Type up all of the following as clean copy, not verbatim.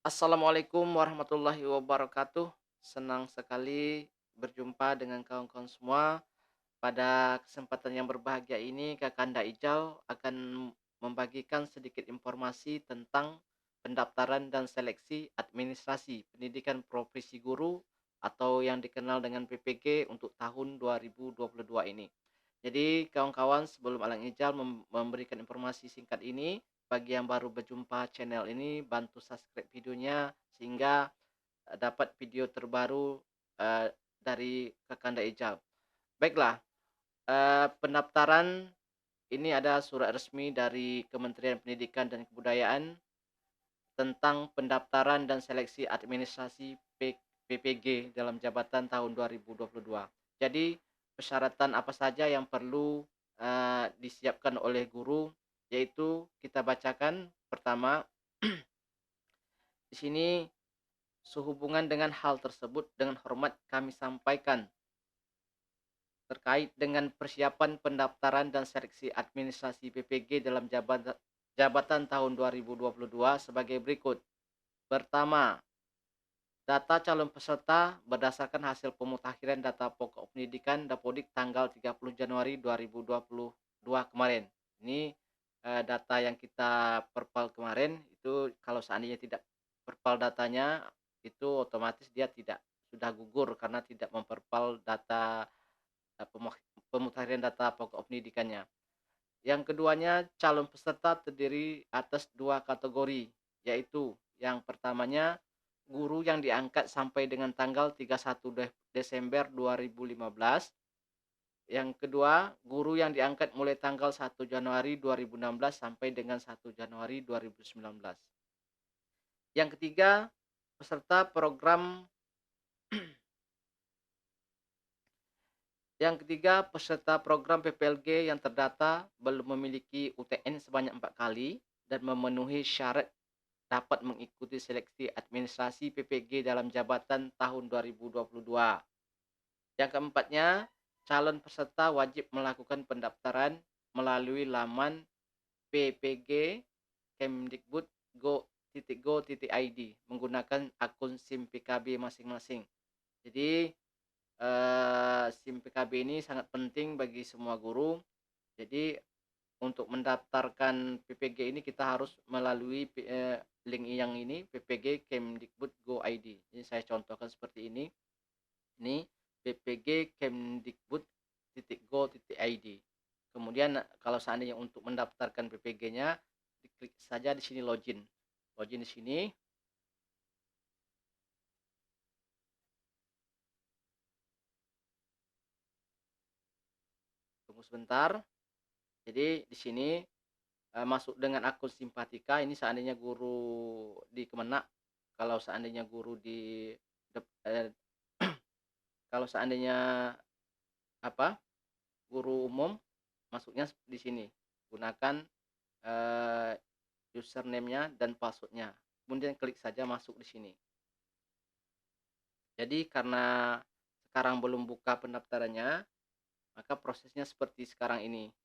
Assalamualaikum warahmatullahi wabarakatuh. Senang sekali berjumpa dengan kawan-kawan semua. Pada kesempatan yang berbahagia ini, Kakanda Ijau akan membagikan sedikit informasi tentang pendaftaran dan seleksi administrasi pendidikan profesi guru atau yang dikenal dengan PPG untuk tahun 2022 ini. Jadi kawan-kawan, sebelum Alang Ijal memberikan informasi singkat ini, bagi yang baru berjumpa channel ini, bantu subscribe videonya sehingga dapat video terbaru dari Kakanda Ijal. Baiklah, pendaftaran ini ada surat resmi dari Kementerian Pendidikan dan Kebudayaan tentang pendaftaran dan seleksi administrasi PPG dalam jabatan tahun 2022. Jadi, persyaratan apa saja yang perlu disiapkan oleh guru, yaitu kita bacakan pertama, di sini sehubungan dengan hal tersebut dengan hormat kami sampaikan terkait dengan persiapan pendaftaran dan seleksi administrasi PPG dalam jabatan tahun 2022 sebagai berikut. Pertama, data calon peserta berdasarkan hasil pemutakhiran data pokok pendidikan Dapodik tanggal 30 Januari 2022 kemarin. Ini data yang kita perpal kemarin itu kalau seandainya tidak perpal datanya itu otomatis dia tidak sudah gugur karena tidak memperpal data pemutakhiran data pokok pendidikannya. Yang keduanya, calon peserta terdiri atas dua kategori, yaitu yang pertamanya guru yang diangkat sampai dengan tanggal 31 Desember 2015. Yang kedua, guru yang diangkat mulai tanggal 1 Januari 2016 sampai dengan 1 Januari 2019. Yang ketiga, peserta program PPLG yang terdata belum memiliki UTN sebanyak 4 kali dan memenuhi syarat dapat mengikuti seleksi administrasi PPG dalam jabatan tahun 2022. Yang keempatnya, calon peserta wajib melakukan pendaftaran melalui laman ppg kemdikbud.go.id menggunakan akun SIM PKB masing-masing. Jadi SIM PKB ini sangat penting bagi semua guru. Jadi untuk mendaftarkan PPG ini kita harus melalui link yang ini ppg kemdikbud.go.id. Ini saya contohkan seperti ini. Ini ppg kemdikbud.go.id. Kemudian kalau seandainya untuk mendaftarkan PPG-nya, diklik saja di sini login. Login di sini. Tunggu sebentar. Jadi di sini masuk dengan akun Simpatika. Ini seandainya guru di Kemenak. Kalau seandainya guru di kalau seandainya guru umum masuknya di sini. Gunakan username-nya dan password-nya. Kemudian klik saja masuk di sini. Jadi karena sekarang belum buka pendaftarannya, maka prosesnya seperti sekarang ini.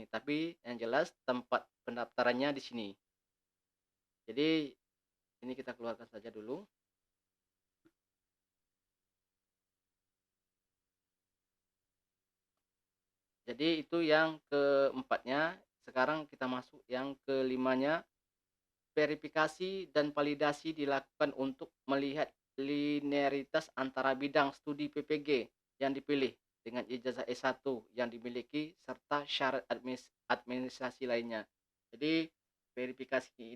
Tapi yang jelas tempat pendaftarannya di sini. Jadi ini kita keluarkan saja dulu. Jadi itu yang keempatnya. Sekarang kita masuk yang kelimanya. Verifikasi dan validasi dilakukan untuk melihat linearitas antara bidang studi PPG yang dipilih dengan ijazah S1 yang dimiliki serta syarat administrasi lainnya. Jadi validasi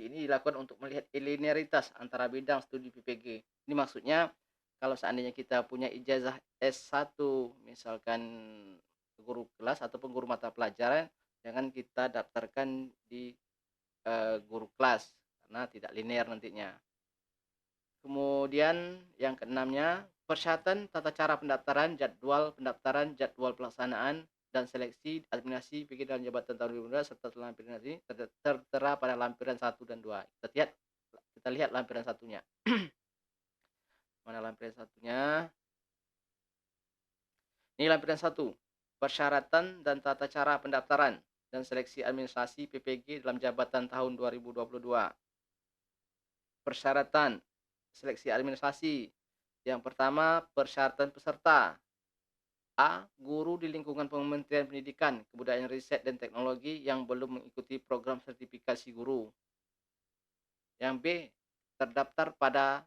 ini dilakukan untuk melihat linearitas antara bidang studi PPG. Ini maksudnya kalau seandainya kita punya ijazah S1 misalkan guru kelas ataupun guru mata pelajaran, jangan kita daftarkan di guru kelas karena tidak linear nantinya. Kemudian yang keenamnya, persyaratan tata cara pendaftaran, jadwal pelaksanaan dan seleksi administrasi PPG dalam jabatan tahun 2022 serta lampiran ini tertera pada lampiran 1 dan 2. Kita lihat lampiran satunya. Mana lampiran satunya? Ini lampiran 1. Persyaratan dan tata cara pendaftaran dan seleksi administrasi PPG dalam jabatan tahun 2022. persyaratan seleksi administrasi. Yang pertama, persyaratan peserta. A. Guru di lingkungan Kementerian Pendidikan, Kebudayaan Riset dan Teknologi yang belum mengikuti program sertifikasi guru. Yang B. Terdaftar pada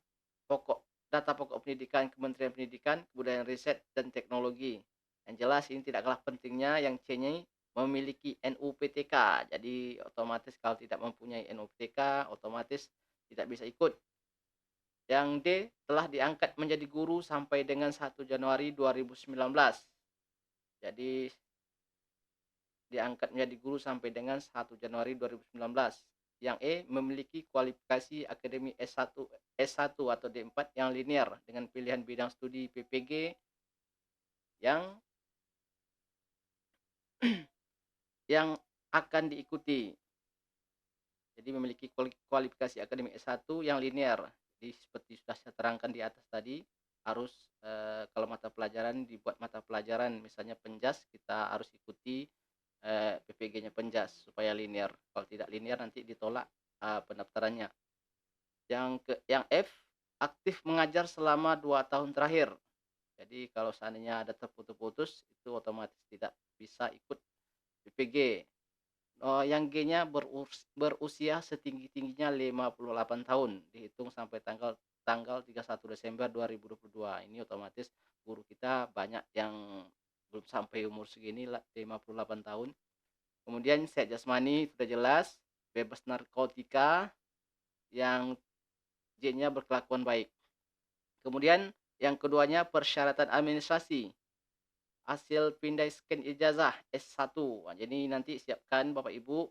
data pokok pendidikan Kementerian Pendidikan, Kebudayaan Riset dan Teknologi. Yang jelas ini tidak kalah pentingnya yang C-nya memiliki NUPTK. Jadi otomatis kalau tidak mempunyai NUPTK otomatis tidak bisa ikut. Yang D. Telah diangkat menjadi guru sampai dengan 1 Januari 2019. Jadi diangkat menjadi guru sampai dengan 1 Januari 2019. Yang E. Memiliki kualifikasi akademi S1 atau D4 yang linear dengan pilihan bidang studi PPG yang yang akan diikuti. Jadi memiliki kualifikasi akademi S1 yang linear. Jadi seperti sudah saya terangkan di atas tadi, harus kalau mata pelajaran dibuat mata pelajaran misalnya Penjas, kita harus ikuti PPG-nya Penjas supaya linear. Kalau tidak linear nanti ditolak pendaftarannya. Yang F, aktif mengajar selama 2 tahun terakhir. Jadi kalau seandainya ada terputus-putus itu otomatis tidak bisa ikut PPG. Yang G-nya berusia setinggi-tingginya 58 tahun dihitung sampai tanggal 31 Desember 2022. Ini otomatis guru kita banyak yang belum sampai umur segini 58 tahun. Kemudian sehat jasmani sudah jelas, bebas narkotika, yang J-nya berkelakuan baik. Kemudian yang keduanya persyaratan administrasi. Hasil pindai scan ijazah S1. Jadi nanti siapkan Bapak Ibu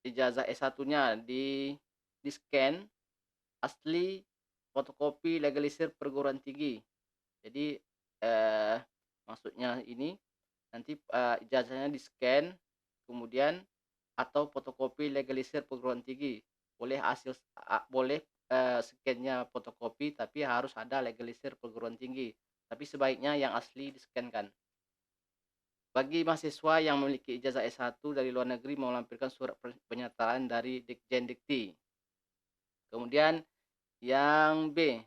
ijazah S1-nya di scan asli, fotokopi, legalisir perguruan tinggi. Jadi maksudnya ini nanti ijazahnya di scan kemudian atau fotokopi legalisir perguruan tinggi. Boleh boleh scan-nya fotokopi tapi harus ada legalisir perguruan tinggi. Tapi sebaiknya yang asli di-scan-kan. Bagi mahasiswa yang memiliki ijazah S1 dari luar negeri mau melampirkan surat pernyataan dari Ditjen Dikti. Kemudian yang B,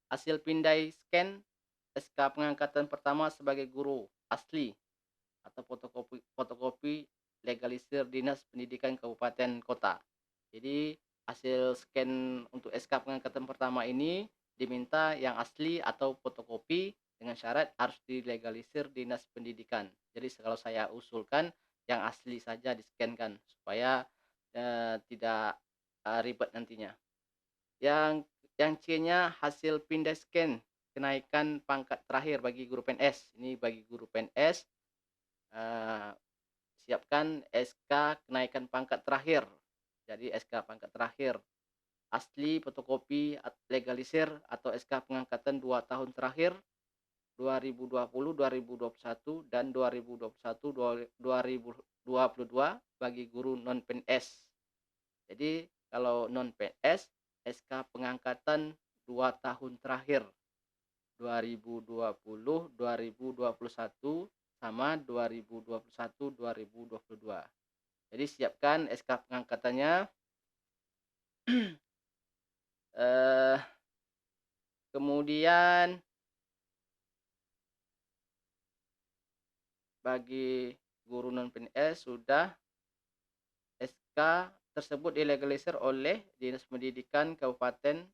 hasil pindai scan SK pengangkatan pertama sebagai guru asli atau fotokopi legalisir Dinas Pendidikan Kabupaten Kota. Jadi hasil scan untuk SK pengangkatan pertama ini diminta yang asli atau fotokopi dengan syarat harus dilegalisir Dinas Pendidikan. Jadi kalau saya usulkan yang asli saja di-scan-kan supaya tidak ribet nantinya. Yang C-nya hasil pindai scan kenaikan pangkat terakhir bagi guru PNS. Ini bagi guru PNS siapkan SK kenaikan pangkat terakhir. Jadi SK pangkat terakhir asli, fotokopi, legalisir atau SK pengangkatan 2 tahun terakhir 2020, 2021 dan 2021 2022 bagi guru non PNS. Jadi kalau non PNS SK pengangkatan 2 tahun terakhir 2020, 2021 sama 2021 2022. Jadi siapkan SK pengangkatannya. Kemudian bagi guru non PNS sudah SK tersebut dilegalisir oleh Dinas Pendidikan Kabupaten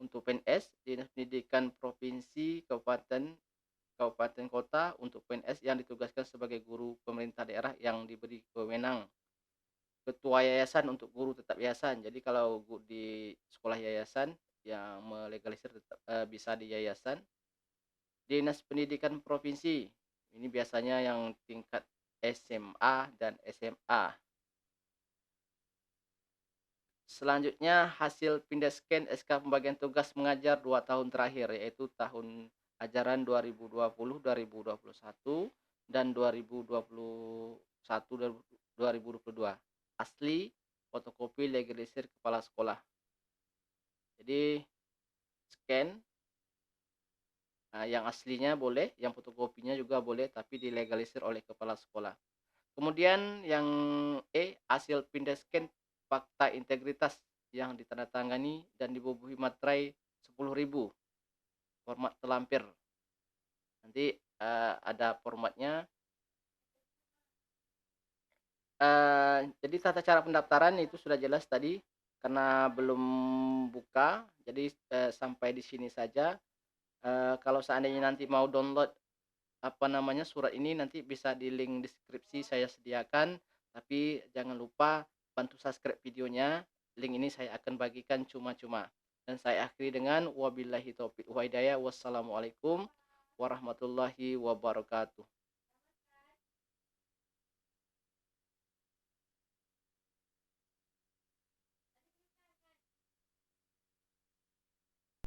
untuk PNS, Dinas Pendidikan Provinsi, Kabupaten Kota untuk PNS yang ditugaskan sebagai guru pemerintah daerah yang diberi wewenang. Ketua yayasan untuk guru tetap yayasan. Jadi kalau di sekolah yayasan yang melegalisir tetap bisa di yayasan. Dinas Pendidikan Provinsi. Ini biasanya yang tingkat SMA dan SMA. Selanjutnya hasil pindah scan SK pembagian tugas mengajar 2 tahun terakhir yaitu tahun ajaran 2020-2021 dan 2021-2022. Asli, fotokopi, legalisir kepala sekolah. Jadi scan yang aslinya boleh, yang fotokopinya juga boleh tapi dilegalisir oleh kepala sekolah. Kemudian yang E, hasil pindah scan fakta integritas yang ditandatangani dan dibubuhi materai 10.000 format terlampir. Nanti ada formatnya. Jadi tata cara pendaftaran itu sudah jelas tadi, karena belum buka, jadi sampai di sini saja. Kalau seandainya nanti mau download surat ini, nanti bisa di link deskripsi saya sediakan, tapi jangan lupa bantu subscribe videonya. Link ini saya akan bagikan cuma-cuma. Dan saya akhiri dengan wabillahi taufiq wa hidayah. Wassalamualaikum warahmatullahi wabarakatuh.